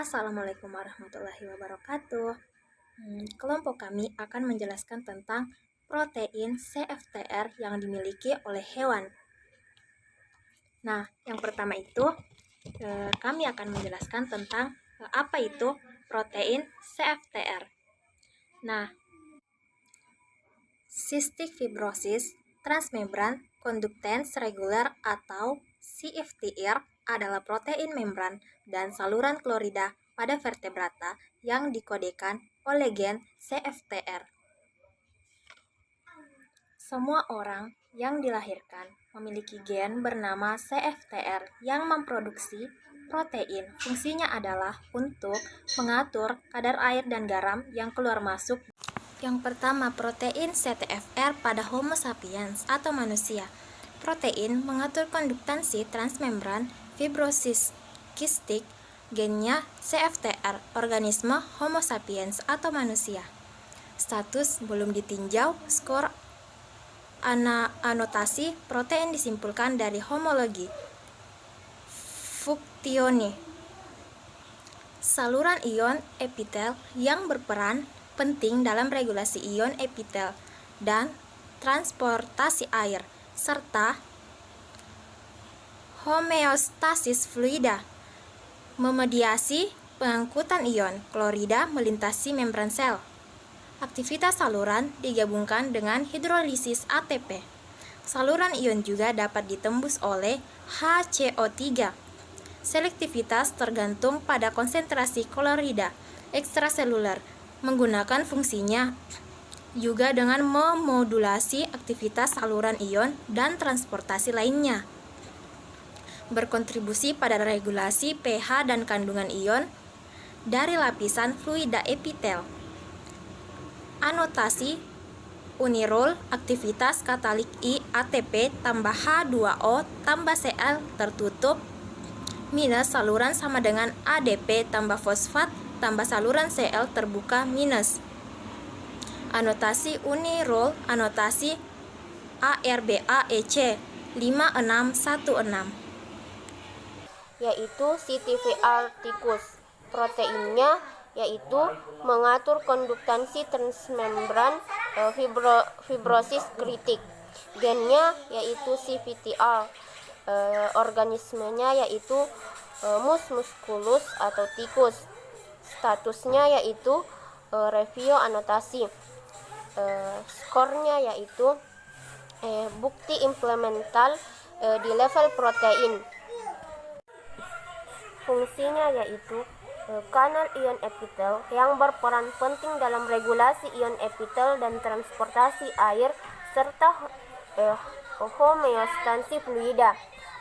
Assalamualaikum warahmatullahi wabarakatuh. Kelompok kami akan menjelaskan tentang protein CFTR yang dimiliki oleh hewan. Nah, yang pertama itu kami akan menjelaskan tentang apa itu protein CFTR. Nah, cystic fibrosis transmembran conductance regular atau CFTR adalah protein membran dan saluran klorida pada vertebrata yang dikodekan oleh gen CFTR. Semua orang yang dilahirkan memiliki gen bernama CFTR yang memproduksi protein. Fungsinya adalah untuk mengatur kadar air dan garam yang keluar masuk. Yang pertama, protein CTFR pada Homo sapiens atau manusia. Protein mengatur konduktansi transmembran fibrosis kistik, gennya CFTR, organisme Homo sapiens atau manusia. Status belum ditinjau, skor anotasi protein disimpulkan dari homologi Fuktioni. Saluran ion epitel yang berperan penting dalam regulasi ion epitel dan transportasi air, serta homeostasis fluida, memediasi pengangkutan ion klorida melintasi membran sel. Aktivitas saluran digabungkan dengan hidrolisis ATP. Saluran ion juga dapat ditembus oleh HCO3. Selektivitas tergantung pada konsentrasi klorida ekstraseluler, menggunakan fungsinya juga dengan memodulasi aktivitas saluran ion dan transportasi lainnya. Berkontribusi pada regulasi pH dan kandungan ion dari lapisan fluida epitel. Anotasi Unirol aktivitas katalik I ATP tambah H2O tambah Cl tertutup minus saluran sama dengan ADP tambah fosfat tambah saluran Cl terbuka minus. Anotasi Unirol anotasi ARBAEC 5616 yaitu CTVR tikus. Proteinnya yaitu mengatur konduktansi transmembran fibrosis kritik. Gennya yaitu CVTR. Organismenya yaitu Mus musculus atau tikus. Statusnya yaitu review anotasi. Skornya yaitu bukti implemental di level protein. Fungsinya yaitu kanal ion epitel yang berperan penting dalam regulasi ion epitel dan transportasi air serta homeostasi fluida.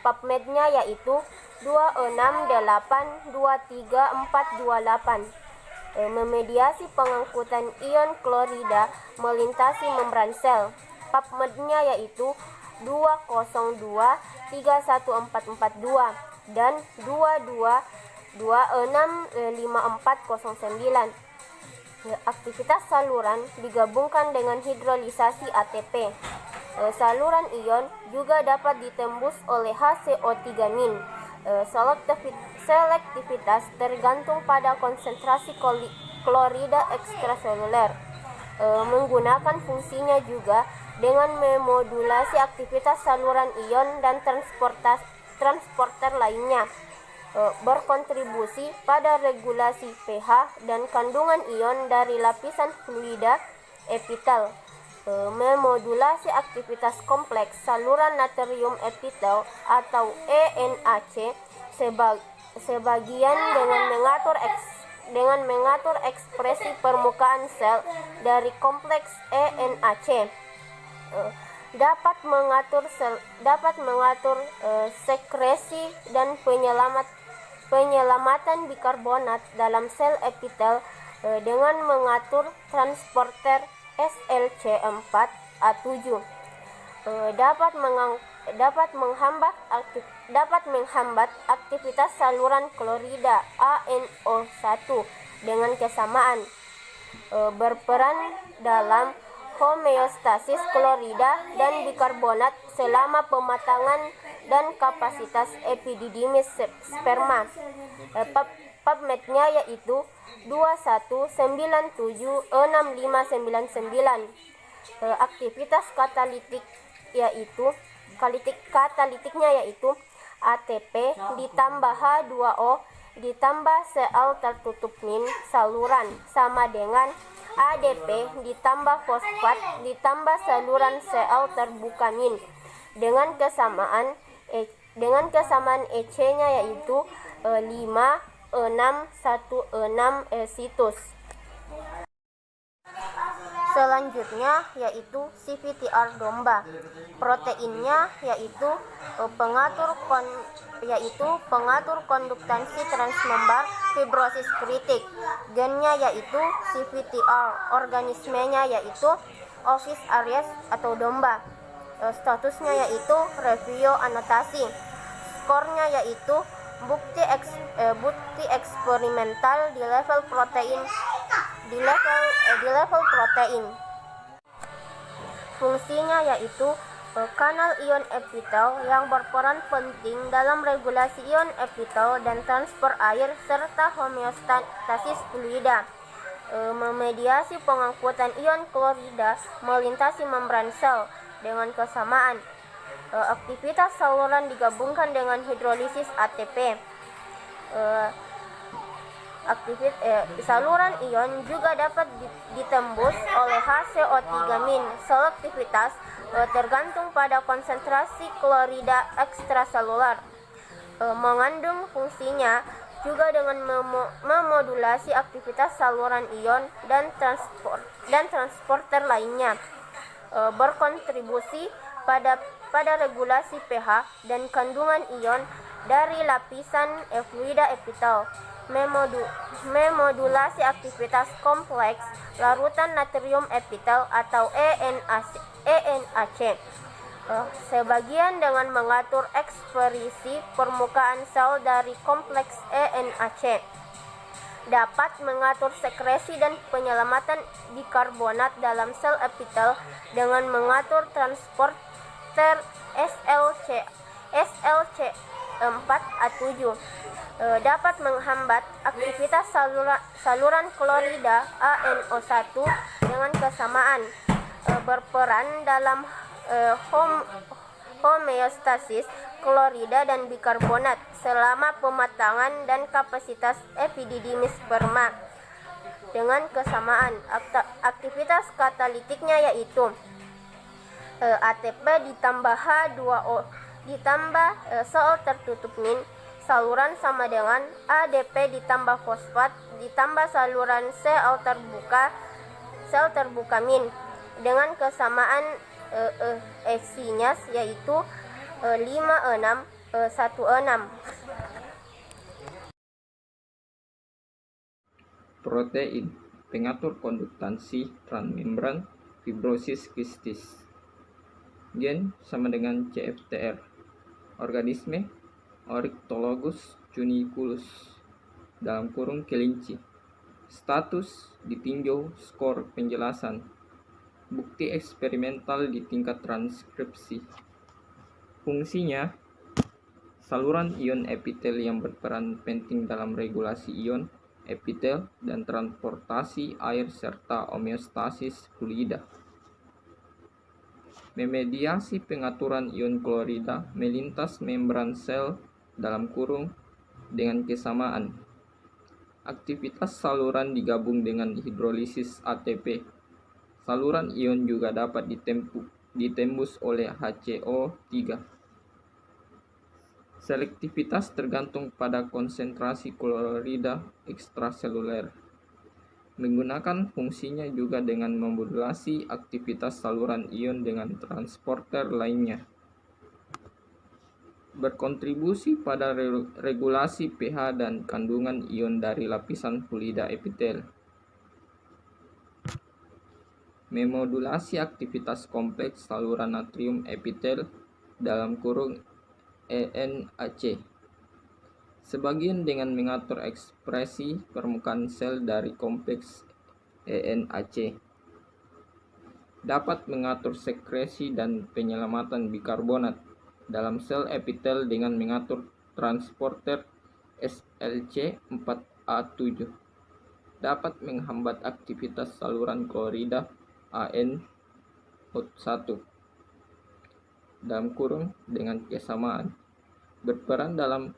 PubMed-nya yaitu 2682348. Memediasi pengangkutan ion klorida melintasi membran sel. PubMed-nya yaitu 202-31442 dan 22265409. Aktivitas saluran digabungkan dengan hidrolisasi ATP. Saluran ion juga dapat ditembus oleh HCO3-. Selektivitas tergantung pada konsentrasi klorida ekstraseluler. Menggunakan fungsinya juga dengan memodulasi aktivitas saluran ion dan transporter lainnya. Berkontribusi pada regulasi pH dan kandungan ion dari lapisan fluida epitel. Memodulasi aktivitas kompleks saluran natrium epitel atau ENaC sebagian dengan mengatur ekspresi permukaan sel dari kompleks ENaC. Dapat mengatur sekresi dan penyelamatan bikarbonat dalam sel epitel dengan mengatur transporter SLC4A7. Dapat menghambat aktivitas saluran klorida ANO1 dengan kesamaan. Berperan dalam homeostasis klorida dan bikarbonat selama pematangan dan kapasitas epididymis sperma. PubMed-nya yaitu 21976599. Aktivitas katalitiknya yaitu ATP ditambah H2O ditambah sel tertutup min saluran sama dengan ADP ditambah fosfat ditambah saluran sel terbuka min dengan kesamaan EC-nya yaitu 5616 situs. Selanjutnya yaitu CVTR domba. Proteinnya yaitu pengatur konduktansi transmembar fibrosis kritik. Gennya yaitu CVTR. Organismenya yaitu Ovis aries atau domba. Statusnya yaitu review anotasi. Skornya yaitu bukti eksperimental di level protein. Fungsinya yaitu kanal ion epitel yang berperan penting dalam regulasi ion epitel dan transfer air serta homeostasis fluida. Memediasi pengangkutan ion klorida melintasi membran sel dengan kesamaan. Aktivitas saluran digabungkan dengan hidrolisis ATP. Saluran ion juga dapat ditembus oleh HCO3-. Selektivitas tergantung pada konsentrasi klorida ekstraselular. Mengandung fungsinya juga dengan memodulasi aktivitas saluran ion dan transporter lainnya. Berkontribusi pada regulasi pH dan kandungan ion dari lapisan fluida epitel. Memodulasi aktivitas kompleks larutan natrium epitel atau ENaC. Sebagian dengan mengatur ekspresi permukaan sel dari kompleks ENaC. Dapat mengatur sekresi dan penyelamatan bikarbonat dalam sel epitel dengan mengatur transporter SLC4A7. Dapat menghambat aktivitas saluran klorida ANO1 dengan kesamaan. Berperan dalam homeostasis klorida dan bikarbonat selama pematangan dan kapasitas epididymis sperma. Dengan kesamaan, aktivitas katalitiknya yaitu ATP ditambah H2O ditambah sel tertutup min saluran sama dengan ADP ditambah fosfat ditambah saluran sel terbuka min dengan kesamaan EC-nya yaitu 5616. Protein pengatur konduktansi transmembran fibrosis kistis. Gen sama dengan CFTR. Organisme Oryctolagus juniculus (kelinci). Status ditinjau skor penjelasan. Bukti eksperimental di tingkat transkripsi. Fungsinya saluran ion epitel yang berperan penting dalam regulasi ion epitel dan transportasi air serta homeostasis fluida. Memediasi pengaturan ion klorida melintas membran sel dengan kesamaan. Aktivitas saluran digabung dengan hidrolisis ATP. Saluran ion juga dapat ditembus oleh HCO3. Selektivitas tergantung pada konsentrasi klorida ekstraseluler. Menggunakan fungsinya juga dengan memodulasi aktivitas saluran ion dengan transporter lainnya. Berkontribusi pada regulasi pH dan kandungan ion dari lapisan fluida epitel. Memodulasi aktivitas kompleks saluran natrium epitel (ENaC). Sebagian dengan mengatur ekspresi permukaan sel dari kompleks ENaC. Dapat mengatur sekresi dan penyelamatan bikarbonat dalam sel epitel dengan mengatur transporter SLC4 A7 dapat menghambat aktivitas saluran klorida ANO1 dengan kesamaan, berperan dalam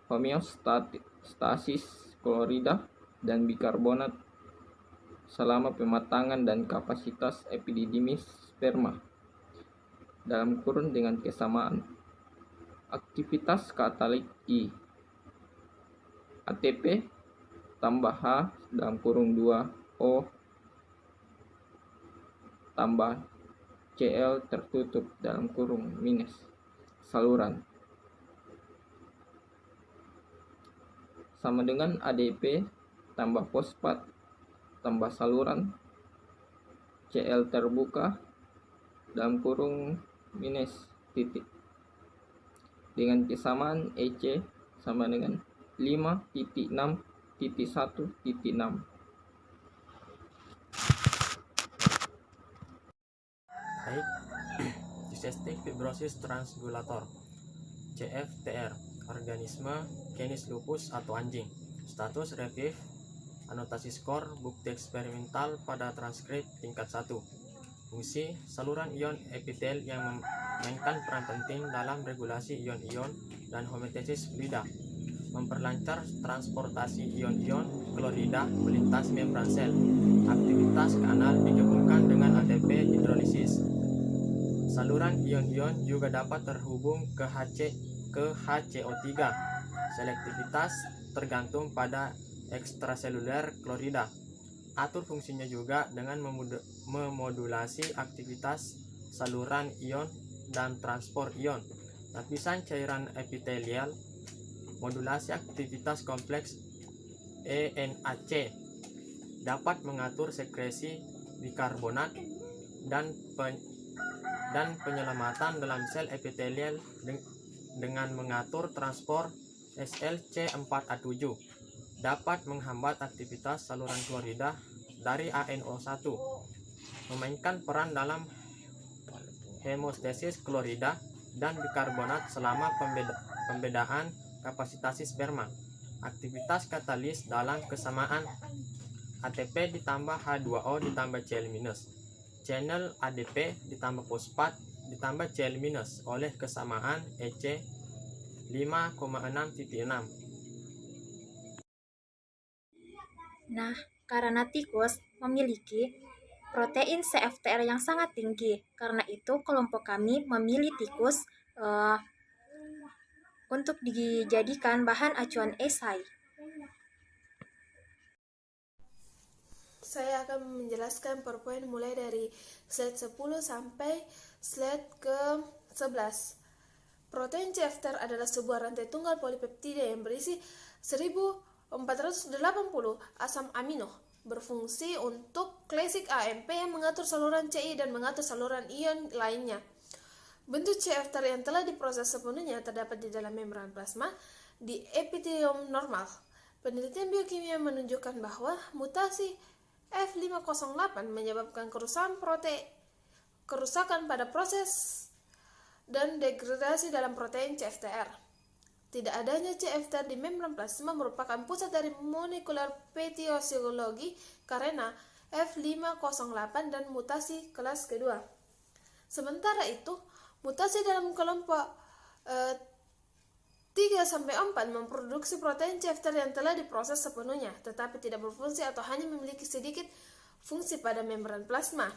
homeostasis klorida dan bikarbonat selama pematangan dan kapasitas epididymis sperma dengan kesamaan. Aktivitas katalik I ATP tambah H (2 O tambah Cl tertutup minus saluran sama dengan ADP tambah fosfat tambah saluran Cl terbuka minus titik dengan kesamaan EC sama dengan 5.6.1.6. Baik, Cystic Fibrosis Transgulator CFTR, organisme genus lupus atau anjing. Status reviv, anotasi skor, bukti eksperimental pada transkrip tingkat 1. Fungsi saluran ion epitel yang memainkan peran penting dalam regulasi ion-ion dan homeostasis fluida, memperlancar transportasi ion-ion klorida melintas membran sel. Aktivitas kanal digabungkan dengan ATP hidrolisis. Saluran ion-ion juga dapat terhubung ke HCO3. Selektivitas tergantung pada ekstraseluler klorida. Atur fungsinya juga dengan memodulasi aktivitas saluran ion dan transport ion. Lapisan cairan epitelial, modulasi aktivitas kompleks ENAC, dapat mengatur sekresi bikarbonat dan penyelamatan dalam sel epitelial dengan mengatur transport SLC4A7, dapat menghambat aktivitas saluran klorida dari ANO1, memainkan peran dalam hemostasis klorida dan bikarbonat selama pembedaan kapasitas sperma. Aktivitas katalis dalam kesamaan ATP ditambah H2O ditambah Cl-, channel ADP ditambah fosfat ditambah Cl- oleh kesamaan EC 5,6.6. Nah, karena tikus memiliki protein CFTR yang sangat tinggi, karena itu kelompok kami memilih tikus untuk dijadikan bahan acuan esai. Saya akan menjelaskan PowerPoint mulai dari slide 10 sampai slide ke-11. Protein CFTR adalah sebuah rantai tunggal polipeptida yang berisi 1480 asam amino, berfungsi untuk classic AMP yang mengatur saluran CI dan mengatur saluran ion lainnya. Bentuk CFTR yang telah diproses sepenuhnya terdapat di dalam membran plasma di epitelium normal. Penelitian biokimia menunjukkan bahwa mutasi F508 menyebabkan kerusakan pada proses dan degradasi dalam protein CFTR. Tidak adanya CFTR di membran plasma merupakan pusat dari molekular patofisiologi karena F508 dan mutasi kelas kedua. Sementara itu, mutasi dalam kelompok 3-4 memproduksi protein CFTR yang telah diproses sepenuhnya, tetapi tidak berfungsi atau hanya memiliki sedikit fungsi pada membran plasma.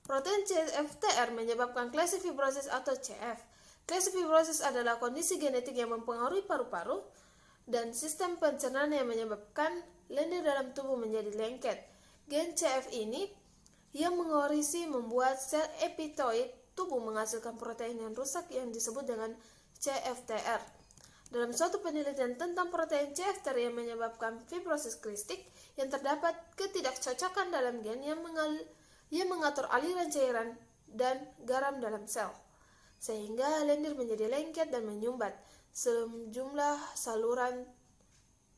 Protein CFTR menyebabkan classic fibrosis atau CF. Classic fibrosis adalah kondisi genetik yang mempengaruhi paru-paru dan sistem pencernaan yang menyebabkan lendir dalam tubuh menjadi lengket. Gen CF ini yang mengorisi membuat sel epitoid tubuh menghasilkan protein yang rusak yang disebut dengan CFTR. Dalam suatu penelitian tentang protein CFTR yang menyebabkan fibrosis kristik, yang terdapat ketidakcocokan dalam gen yang mengatur aliran cairan dan garam dalam sel, sehingga lendir menjadi lengket dan menyumbat sejumlah saluran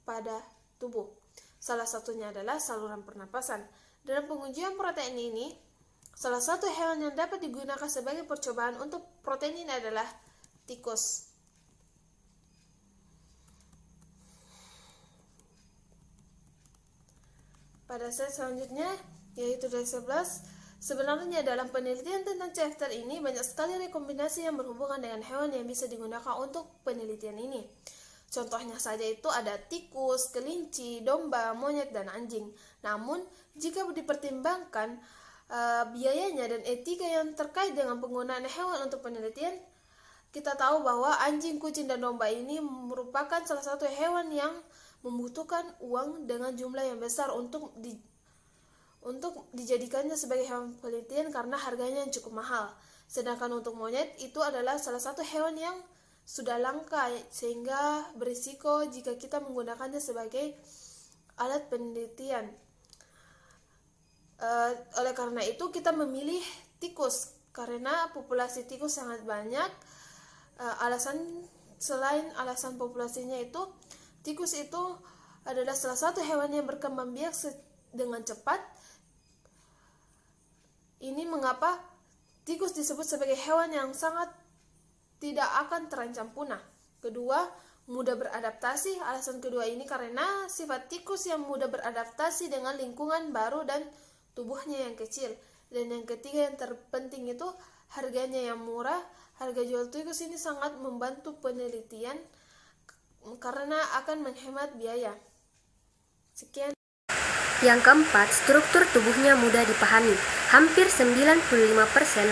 pada tubuh. Salah satunya adalah saluran pernapasan. Dalam pengujian protein ini, salah satu hewan yang dapat digunakan sebagai percobaan untuk protein ini adalah tikus. Pada slide selanjutnya, yaitu dari 11, sebenarnya dalam penelitian tentang CFTR ini banyak sekali rekombinasi yang berhubungan dengan hewan yang bisa digunakan untuk penelitian ini. Contohnya saja itu ada tikus, kelinci, domba, monyet, dan anjing. Namun, jika dipertimbangkan biayanya dan etika yang terkait dengan penggunaan hewan untuk penelitian, kita tahu bahwa anjing, kucing, dan domba ini merupakan salah satu hewan yang membutuhkan uang dengan jumlah yang besar untuk dijadikannya sebagai hewan penelitian karena harganya yang cukup mahal. Sedangkan untuk monyet itu adalah salah satu hewan yang sudah langka sehingga berisiko jika kita menggunakannya sebagai alat penelitian. Oleh karena itu kita memilih tikus karena populasi tikus sangat banyak. Selain alasan populasinya itu, tikus itu adalah salah satu hewan yang berkembang biak dengan cepat. Ini mengapa tikus disebut sebagai hewan yang sangat tidak akan terancam punah. Kedua, mudah beradaptasi. Alasan kedua ini karena sifat tikus yang mudah beradaptasi dengan lingkungan baru dan tubuhnya yang kecil. Dan yang ketiga yang terpenting itu harganya yang murah. Harga jual tikus ini sangat membantu penelitian karena akan menghemat biaya. Sekian. Yang keempat, struktur tubuhnya mudah dipahami. Hampir 95%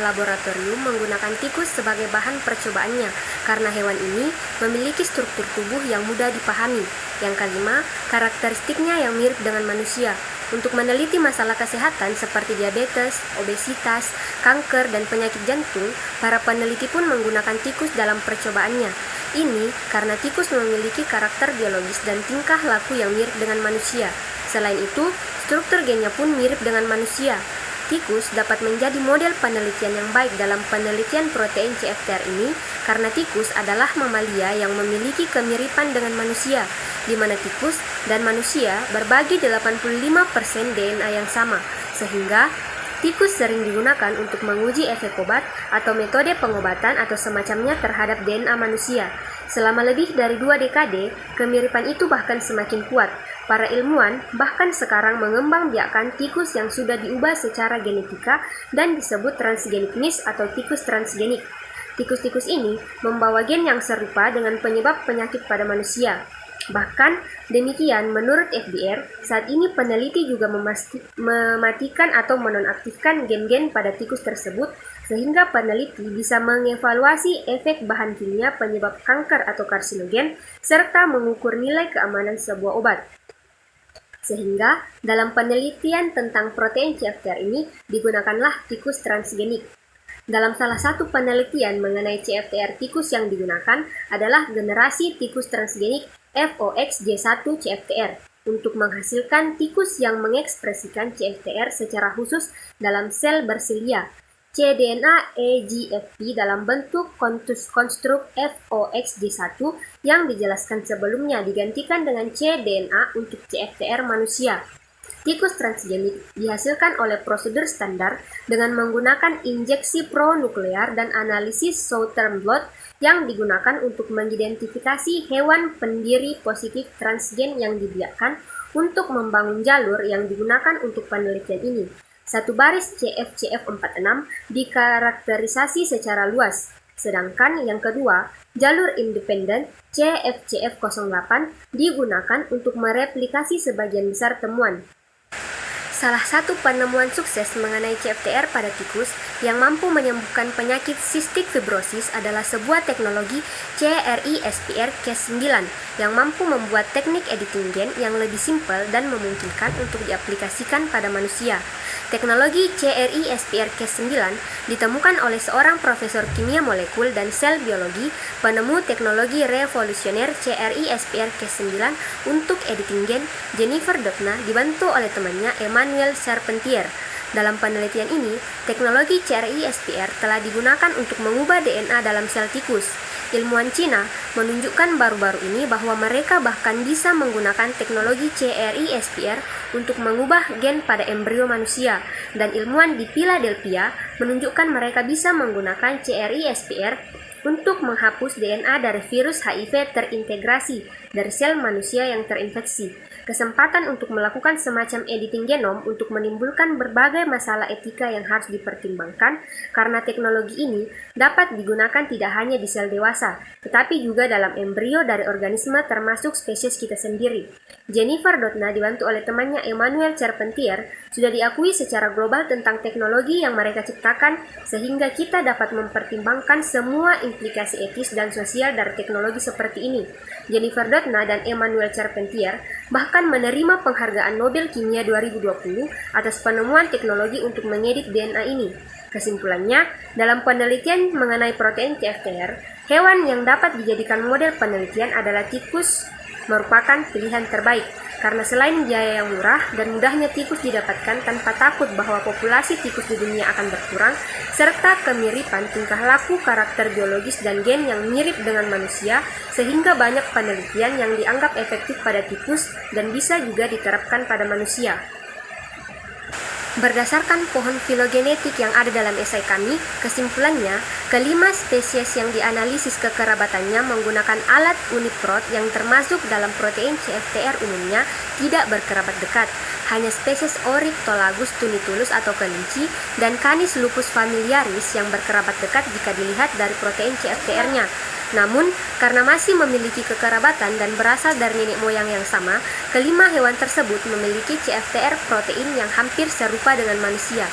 laboratorium menggunakan tikus sebagai bahan percobaannya karena hewan ini memiliki struktur tubuh yang mudah dipahami. Yang kelima, karakteristiknya yang mirip dengan manusia. Untuk meneliti masalah kesehatan seperti diabetes, obesitas, kanker, dan penyakit jantung, para peneliti pun menggunakan tikus dalam percobaannya. Ini karena tikus memiliki karakter biologis dan tingkah laku yang mirip dengan manusia. Selain itu, struktur gennya pun mirip dengan manusia. Tikus dapat menjadi model penelitian yang baik dalam penelitian protein CFTR ini karena tikus adalah mamalia yang memiliki kemiripan dengan manusia, di mana tikus dan manusia berbagi 85% DNA yang sama, sehingga tikus sering digunakan untuk menguji efek obat atau metode pengobatan atau semacamnya terhadap DNA manusia. Selama lebih dari 2 dekade, kemiripan itu bahkan semakin kuat. Para ilmuwan bahkan sekarang mengembangbiakkan tikus yang sudah diubah secara genetika dan disebut transgenik atau tikus transgenik. Tikus-tikus ini membawa gen yang serupa dengan penyebab penyakit pada manusia. Bahkan demikian, menurut FBR, saat ini peneliti juga mematikan atau menonaktifkan gen-gen pada tikus tersebut sehingga peneliti bisa mengevaluasi efek bahan kimia penyebab kanker atau karsinogen serta mengukur nilai keamanan sebuah obat. Sehingga dalam penelitian tentang protein CFTR ini digunakanlah tikus transgenik. Dalam salah satu penelitian mengenai CFTR tikus yang digunakan adalah generasi tikus transgenik FOXJ1 CFTR untuk menghasilkan tikus yang mengekspresikan CFTR secara khusus dalam sel bersilia, cDNA EGFP dalam bentuk konstruk FOXJ1 yang dijelaskan sebelumnya digantikan dengan cDNA untuk CFTR manusia. Tikus transgenik dihasilkan oleh prosedur standar dengan menggunakan injeksi pronuklear dan analisis Southern blot yang digunakan untuk mengidentifikasi hewan pendiri positif transgen yang dibiarkan untuk membangun jalur yang digunakan untuk penelitian ini. Satu baris CFCF46 dikarakterisasi secara luas, sedangkan yang kedua, jalur independen CFCF08 digunakan untuk mereplikasi sebagian besar temuan. Salah satu penemuan sukses mengenai CFTR pada tikus yang mampu menyembuhkan penyakit sistik fibrosis adalah sebuah teknologi CRISPR-Cas9 yang mampu membuat teknik editing gen yang lebih simpel dan memungkinkan untuk diaplikasikan pada manusia. Teknologi CRISPR-Cas9 ditemukan oleh seorang profesor kimia molekul dan sel biologi, penemu teknologi revolusioner CRISPR-Cas9 untuk editing gen, Jennifer Doudna, dibantu oleh temannya Emmanuel Charpentier. Dalam penelitian ini, teknologi CRISPR telah digunakan untuk mengubah DNA dalam sel tikus. Ilmuwan Cina menunjukkan baru-baru ini bahwa mereka bahkan bisa menggunakan teknologi CRISPR untuk mengubah gen pada embrio manusia, dan ilmuwan di Philadelphia menunjukkan mereka bisa menggunakan CRISPR untuk menghapus DNA dari virus HIV terintegrasi dari sel manusia yang terinfeksi. kesempatan untuk melakukan semacam editing genom untuk menimbulkan berbagai masalah etika yang harus dipertimbangkan karena teknologi ini dapat digunakan tidak hanya di sel dewasa, tetapi juga dalam embrio dari organisme termasuk spesies kita sendiri. Jennifer Doudna dibantu oleh temannya Emmanuel Charpentier sudah diakui secara global tentang teknologi yang mereka ciptakan sehingga kita dapat mempertimbangkan semua implikasi etis dan sosial dari teknologi seperti ini. Jennifer Doudna dan Emmanuel Charpentier bahkan menerima penghargaan Nobel Kimia 2020 atas penemuan teknologi untuk mengedit DNA ini. Kesimpulannya, dalam penelitian mengenai protein CFTR, hewan yang dapat dijadikan model penelitian adalah tikus merupakan pilihan terbaik, karena selain biaya yang murah dan mudahnya tikus didapatkan tanpa takut bahwa populasi tikus di dunia akan berkurang, serta kemiripan tingkah laku, karakter biologis, dan gen yang mirip dengan manusia, sehingga banyak penelitian yang dianggap efektif pada tikus dan bisa juga diterapkan pada manusia. Berdasarkan pohon filogenetik yang ada dalam esai kami, kesimpulannya, kelima spesies yang dianalisis kekerabatannya menggunakan alat UniProt yang termasuk dalam protein CFTR umumnya tidak berkerabat dekat. Hanya spesies Oryctolagus tunitulus atau kelinci dan Canis lupus familiaris yang berkerabat dekat jika dilihat dari protein CFTR-nya. Namun, karena masih memiliki kekerabatan dan berasal dari nenek moyang yang sama, kelima hewan tersebut memiliki CFTR protein yang hampir serupa dengan manusia.